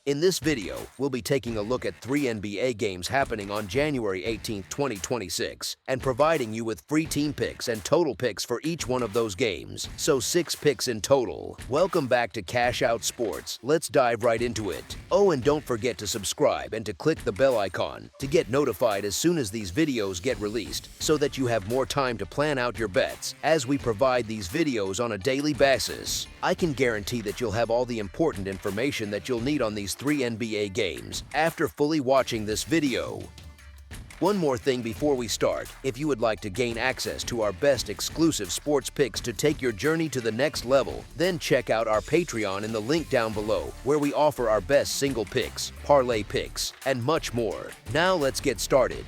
In this video, we'll be taking a look at 3 NBA games happening on January 18, 2026, and providing you with free team picks and total picks for each one of those games, so 6 picks in total. Welcome back to Cash Out Sports. Let's dive right into it. Oh, and don't forget to subscribe and to click the bell icon to get notified as soon as these videos get released, so that you have more time to plan out your bets as we provide these videos on a daily basis. I can guarantee that you'll have all the important information that you'll need on these 3 NBA games after fully watching this video. One more thing before we start, if you would like to gain access to our best exclusive sports picks to take your journey to the next level, then check out our Patreon in the link down below, where we offer our best single picks, parlay picks, and much more. Now let's get started.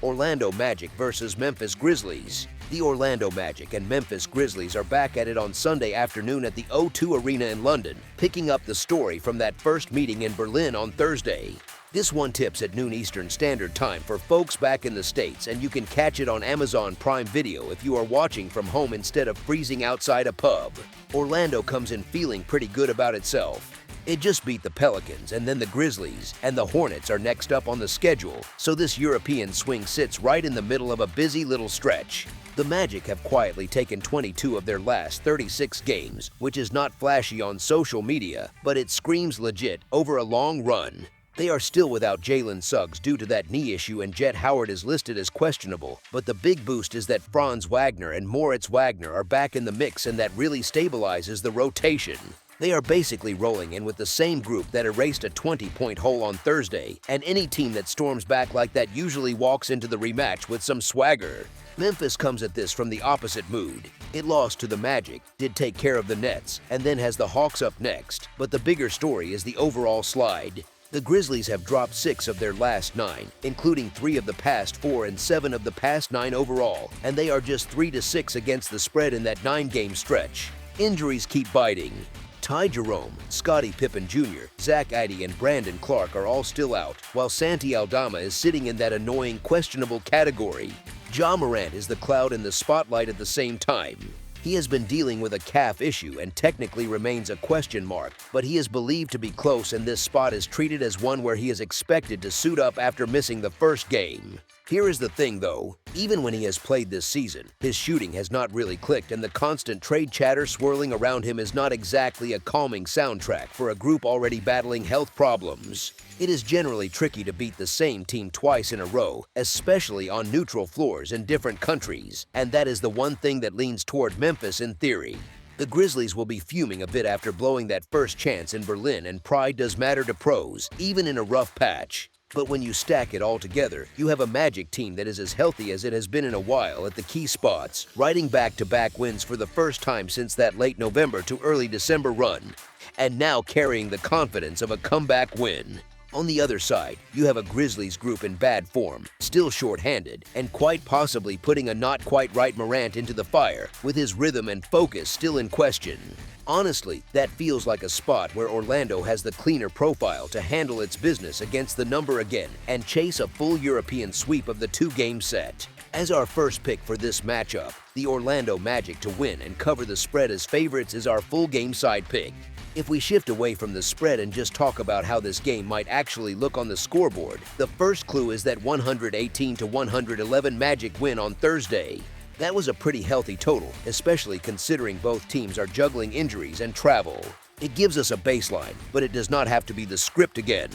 Orlando Magic versus Memphis Grizzlies. The Orlando Magic and Memphis Grizzlies are back at it on Sunday afternoon at the O2 Arena in London, picking up the story from that first meeting in Berlin on Thursday. This one tips at noon Eastern Standard Time for folks back in the States, and you can catch it on Amazon Prime Video if you are watching from home instead of freezing outside a pub. Orlando comes in feeling pretty good about itself. It just beat the Pelicans, and then the Grizzlies, and the Hornets are next up on the schedule, so this European swing sits right in the middle of a busy little stretch. The Magic have quietly taken 22 of their last 36 games, which is not flashy on social media, but it screams legit over a long run. They are still without Jalen Suggs due to that knee issue, and Jet Howard is listed as questionable, but the big boost is that Franz Wagner and Moritz Wagner are back in the mix, and that really stabilizes the rotation. They are basically rolling in with the same group that erased a 20-point hole on Thursday, and any team that storms back like that usually walks into the rematch with some swagger. Memphis comes at this from the opposite mood. It lost to the Magic, did take care of the Nets, and then has the Hawks up next, but the bigger story is the overall slide. The Grizzlies have dropped 6 of their last 9, including 3 of the past 4 and 7 of the past 9 overall, and they are just 3-6 against the spread in that 9-game stretch. Injuries keep biting. Ty Jerome, Scottie Pippen Jr., Zach Edey, and Brandon Clark are all still out, while Santi Aldama is sitting in that annoying questionable category. Ja Morant is the cloud in the spotlight at the same time. He has been dealing with a calf issue and technically remains a question mark, but he is believed to be close, and this spot is treated as one where he is expected to suit up after missing the first game. Here is the thing though, even when he has played this season, his shooting has not really clicked, and the constant trade chatter swirling around him is not exactly a calming soundtrack for a group already battling health problems. It is generally tricky to beat the same team twice in a row, especially on neutral floors in different countries, and that is the one thing that leans toward Memphis in theory. The Grizzlies will be fuming a bit after blowing that first chance in Berlin, and pride does matter to pros, even in a rough patch. But when you stack it all together, you have a Magic team that is as healthy as it has been in a while at the key spots, riding back-to-back wins for the first time since that late November to early December run, and now carrying the confidence of a comeback win. On the other side, you have a Grizzlies group in bad form, still short-handed, and quite possibly putting a not-quite-right Morant into the fire, with his rhythm and focus still in question. Honestly, that feels like a spot where Orlando has the cleaner profile to handle its business against the number again and chase a full European sweep of the 2-game set. As our first pick for this matchup, the Orlando Magic to win and cover the spread as favorites is our full game side pick. If we shift away from the spread and just talk about how this game might actually look on the scoreboard, the first clue is that 118-111 Magic win on Thursday. That was a pretty healthy total, especially considering both teams are juggling injuries and travel. It gives us a baseline, but it does not have to be the script again.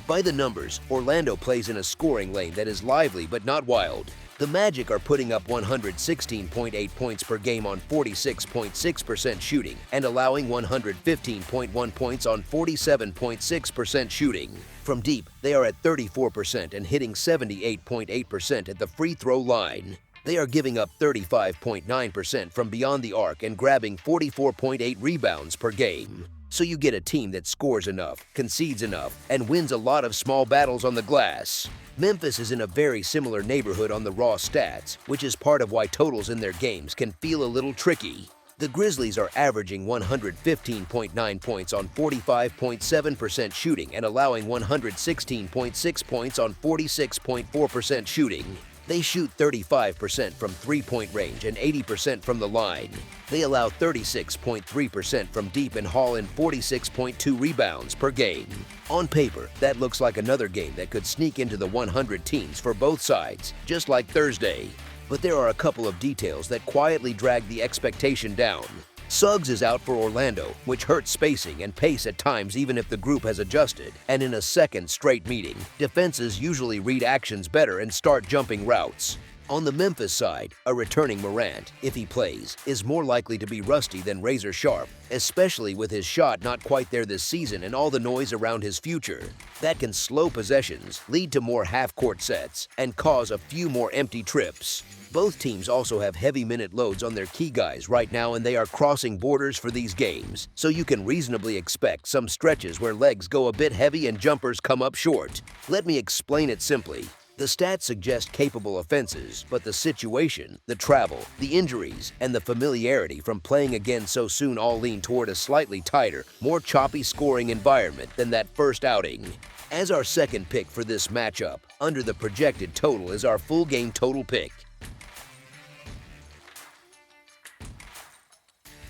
By the numbers, Orlando plays in a scoring lane that is lively but not wild. The Magic are putting up 116.8 points per game on 46.6% shooting and allowing 115.1 points on 47.6% shooting. From deep, they are at 34% and hitting 78.8% at the free throw line. They are giving up 35.9% from beyond the arc and grabbing 44.8 rebounds per game. So you get a team that scores enough, concedes enough, and wins a lot of small battles on the glass. Memphis is in a very similar neighborhood on the raw stats, which is part of why totals in their games can feel a little tricky. The Grizzlies are averaging 115.9 points on 45.7% shooting and allowing 116.6 points on 46.4% shooting. They shoot 35% from three-point range and 80% from the line. They allow 36.3% from deep and haul in 46.2 rebounds per game. On paper, that looks like another game that could sneak into the 100 teams for both sides, just like Thursday. But there are a couple of details that quietly drag the expectation down. Suggs is out for Orlando, which hurts spacing and pace at times even if the group has adjusted, and in a second straight meeting, defenses usually read actions better and start jumping routes. On the Memphis side, a returning Morant, if he plays, is more likely to be rusty than razor sharp, especially with his shot not quite there this season and all the noise around his future. That can slow possessions, lead to more half-court sets, and cause a few more empty trips. Both teams also have heavy minute loads on their key guys right now, and they are crossing borders for these games, so you can reasonably expect some stretches where legs go a bit heavy and jumpers come up short. Let me explain it simply. The stats suggest capable offenses, but the situation, the travel, the injuries, and the familiarity from playing again so soon all lean toward a slightly tighter, more choppy scoring environment than that first outing. As our second pick for this matchup, under the projected total is our full game total pick.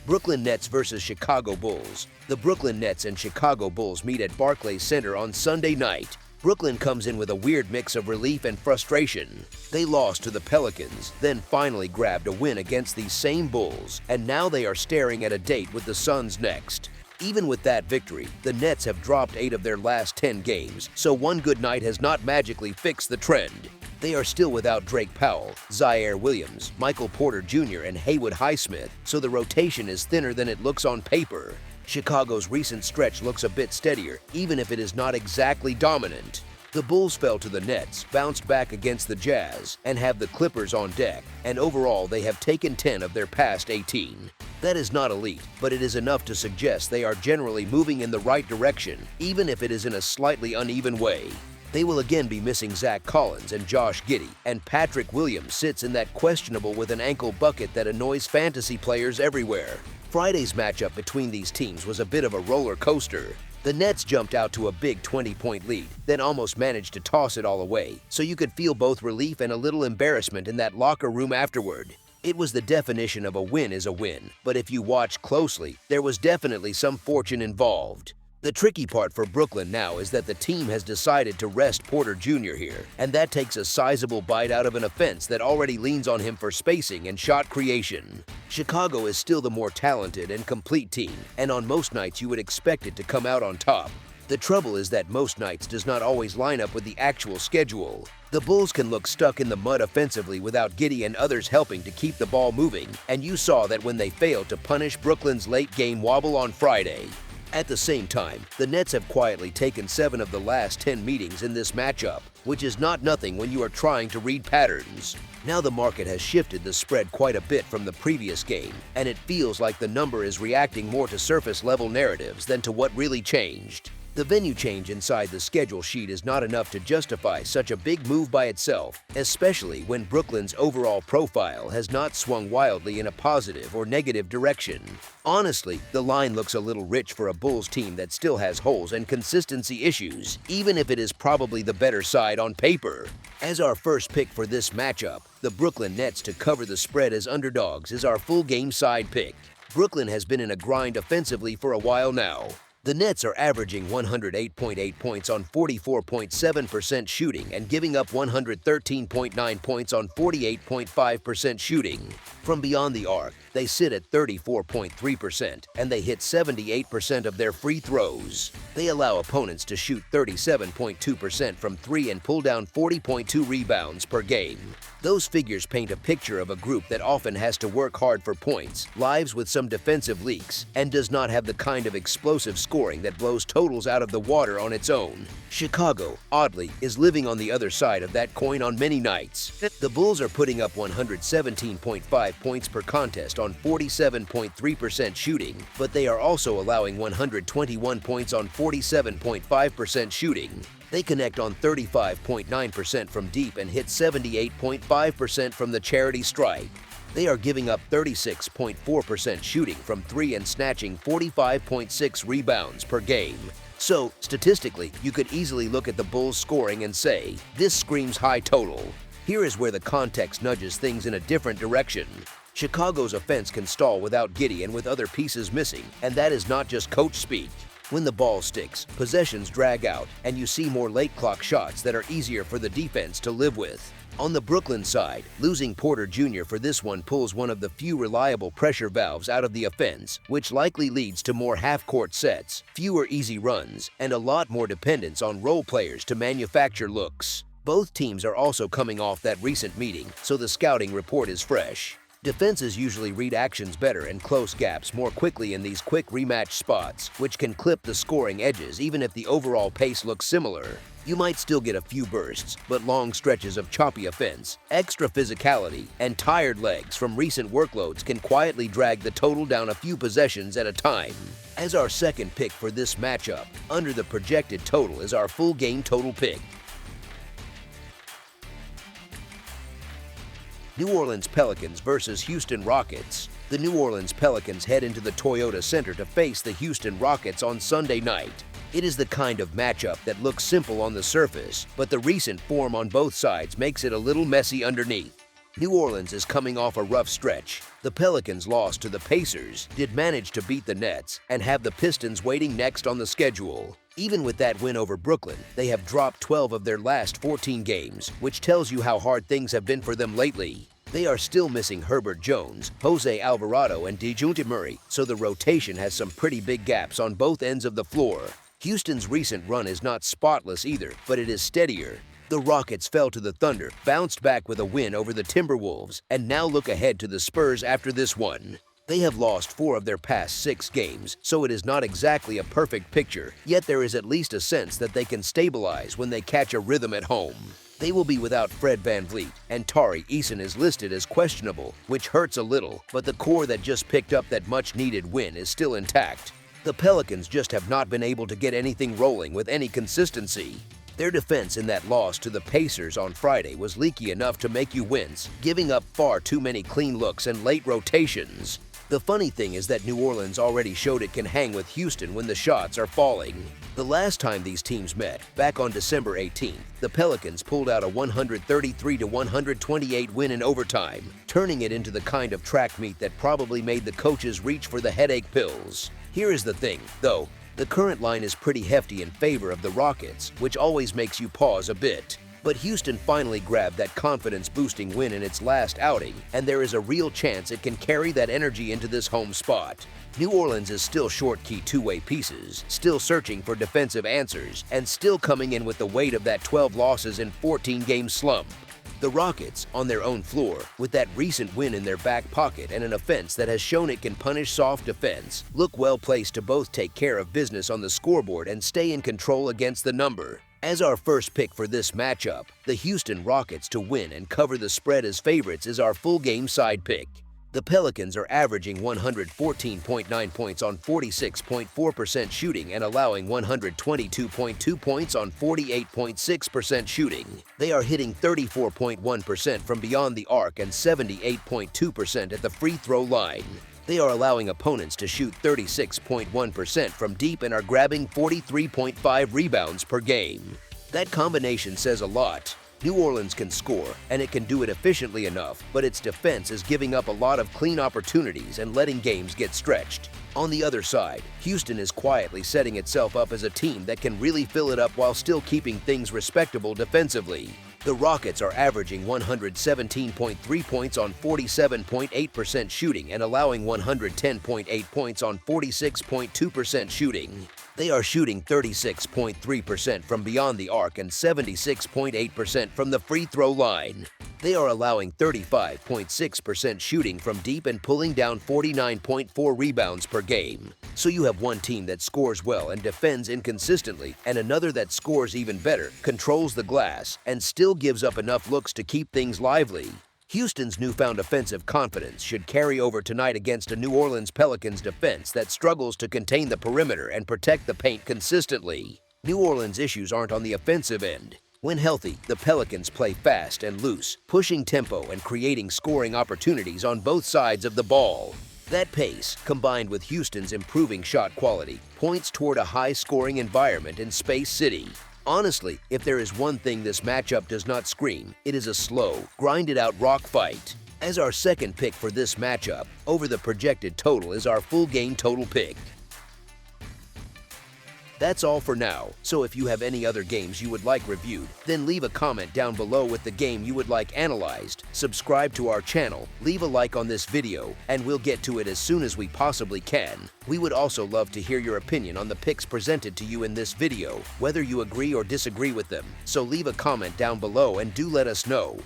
Brooklyn Nets versus Chicago Bulls. The Brooklyn Nets and Chicago Bulls meet at Barclays Center on Sunday night. Brooklyn comes in with a weird mix of relief and frustration. They lost to the Pelicans, then finally grabbed a win against these same Bulls, and now they are staring at a date with the Suns next. Even with that victory, the Nets have dropped 8 of their last 10 games, so one good night has not magically fixed the trend. They are still without Drake Powell, Zaire Williams, Michael Porter Jr., and Haywood Highsmith, so the rotation is thinner than it looks on paper. Chicago's recent stretch looks a bit steadier, even if it is not exactly dominant. The Bulls fell to the Nets, bounced back against the Jazz, and have the Clippers on deck, and overall they have taken 10 of their past 18. That is not elite, but it is enough to suggest they are generally moving in the right direction, even if it is in a slightly uneven way. They will again be missing Zach Collins and Josh Giddey, and Patrick Williams sits in that questionable with an ankle bucket that annoys fantasy players everywhere. Friday's matchup between these teams was a bit of a roller coaster. The Nets jumped out to a big 20-point lead, then almost managed to toss it all away, so you could feel both relief and a little embarrassment in that locker room afterward. It was the definition of a win is a win, but if you watch closely, there was definitely some fortune involved. The tricky part for Brooklyn now is that the team has decided to rest Porter Jr. here, and that takes a sizable bite out of an offense that already leans on him for spacing and shot creation. Chicago is still the more talented and complete team, and on most nights you would expect it to come out on top. The trouble is that most nights does not always line up with the actual schedule. The Bulls can look stuck in the mud offensively without Giddey and others helping to keep the ball moving, and you saw that when they failed to punish Brooklyn's late-game wobble on Friday. At the same time, the Nets have quietly taken 7 of the last 10 meetings in this matchup, which is not nothing when you are trying to read patterns. Now the market has shifted the spread quite a bit from the previous game, and it feels like the number is reacting more to surface-level narratives than to what really changed. The venue change inside the schedule sheet is not enough to justify such a big move by itself, especially when Brooklyn's overall profile has not swung wildly in a positive or negative direction. Honestly, the line looks a little rich for a Bulls team that still has holes and consistency issues, even if it is probably the better side on paper. As our first pick for this matchup, the Brooklyn Nets to cover the spread as underdogs is our full game side pick. Brooklyn has been in a grind offensively for a while now. The Nets are averaging 108.8 points on 44.7% shooting and giving up 113.9 points on 48.5% shooting. From beyond the arc, they sit at 34.3% and they hit 78% of their free throws. They allow opponents to shoot 37.2% from 3 and pull down 40.2 rebounds per game. Those figures paint a picture of a group that often has to work hard for points, lives with some defensive leaks, and does not have the kind of explosive scoring that blows totals out of the water on its own. Chicago, oddly, is living on the other side of that coin on many nights. The Bulls are putting up 117.5 points per contest on 47.3% shooting, but they are also allowing 121 points on 47.5% shooting. They connect on 35.9% from deep and hit 78.5% from the charity stripe. They are giving up 36.4% shooting from 3 and snatching 45.6 rebounds per game. So, statistically, you could easily look at the Bulls' scoring and say, this screams high total. Here is where the context nudges things in a different direction. Chicago's offense can stall without Giddey and with other pieces missing, and that is not just coach speak. When the ball sticks, possessions drag out, and you see more late clock shots that are easier for the defense to live with. On the Brooklyn side, losing Porter Jr. for this one pulls one of the few reliable pressure valves out of the offense, which likely leads to more half-court sets, fewer easy runs, and a lot more dependence on role players to manufacture looks. Both teams are also coming off that recent meeting, so the scouting report is fresh. Defenses usually read actions better and close gaps more quickly in these quick rematch spots, which can clip the scoring edges even if the overall pace looks similar. You might still get a few bursts, but long stretches of choppy offense, extra physicality, and tired legs from recent workloads can quietly drag the total down a few possessions at a time. As our second pick for this matchup, under the projected total is our full game total pick. New Orleans Pelicans versus Houston Rockets. The New Orleans Pelicans head into the Toyota Center to face the Houston Rockets on Sunday night. It is the kind of matchup that looks simple on the surface, but the recent form on both sides makes it a little messy underneath. New Orleans is coming off a rough stretch. The Pelicans lost to the Pacers, did manage to beat the Nets, and have the Pistons waiting next on the schedule. Even with that win over Brooklyn, they have dropped 12 of their last 14 games, which tells you how hard things have been for them lately. They are still missing Herbert Jones, Jose Alvarado, and DeJounte Murray, so the rotation has some pretty big gaps on both ends of the floor. Houston's recent run is not spotless either, but it is steadier. The Rockets fell to the Thunder, bounced back with a win over the Timberwolves, and now look ahead to the Spurs after this one. They have lost 4 of their past 6 games, so it is not exactly a perfect picture, yet there is at least a sense that they can stabilize when they catch a rhythm at home. They will be without Fred VanVleet, and Tari Eason is listed as questionable, which hurts a little, but the core that just picked up that much-needed win is still intact. The Pelicans just have not been able to get anything rolling with any consistency. Their defense in that loss to the Pacers on Friday was leaky enough to make you wince, giving up far too many clean looks and late rotations. The funny thing is that New Orleans already showed it can hang with Houston when the shots are falling. The last time these teams met, back on December 18th, the Pelicans pulled out a 133-128 win in overtime, turning it into the kind of track meet that probably made the coaches reach for the headache pills. Here is the thing, though. The current line is pretty hefty in favor of the Rockets, which always makes you pause a bit. But Houston finally grabbed that confidence-boosting win in its last outing, and there is a real chance it can carry that energy into this home spot. New Orleans is still short key two-way pieces, still searching for defensive answers, and still coming in with the weight of that 12 losses in 14-game slump. The Rockets, on their own floor, with that recent win in their back pocket and an offense that has shown it can punish soft defense, look well placed to both take care of business on the scoreboard and stay in control against the number. As our first pick for this matchup, the Houston Rockets to win and cover the spread as favorites is our full game side pick. The Pelicans are averaging 114.9 points on 46.4% shooting and allowing 122.2 points on 48.6% shooting. They are hitting 34.1% from beyond the arc and 78.2% at the free throw line. They are allowing opponents to shoot 36.1% from deep and are grabbing 43.5 rebounds per game. That combination says a lot. New Orleans can score, and it can do it efficiently enough, but its defense is giving up a lot of clean opportunities and letting games get stretched. On the other side, Houston is quietly setting itself up as a team that can really fill it up while still keeping things respectable defensively. The Rockets are averaging 117.3 points on 47.8% shooting and allowing 110.8 points on 46.2% shooting. They are shooting 36.3% from beyond the arc and 76.8% from the free throw line. They are allowing 35.6% shooting from deep and pulling down 49.4 rebounds per game. So you have one team that scores well and defends inconsistently, and another that scores even better, controls the glass, and still gives up enough looks to keep things lively. Houston's newfound offensive confidence should carry over tonight against a New Orleans Pelicans defense that struggles to contain the perimeter and protect the paint consistently. New Orleans' issues aren't on the offensive end. When healthy, the Pelicans play fast and loose, pushing tempo and creating scoring opportunities on both sides of the ball. That pace, combined with Houston's improving shot quality, points toward a high-scoring environment in Space City. Honestly, if there is one thing this matchup does not scream, it is a slow, grinded-out rock fight. As our second pick for this matchup, over the projected total is our full game total pick. That's all for now, so if you have any other games you would like reviewed, then leave a comment down below with the game you would like analyzed, subscribe to our channel, leave a like on this video, and we'll get to it as soon as we possibly can. We would also love to hear your opinion on the picks presented to you in this video, whether you agree or disagree with them, so leave a comment down below and do let us know.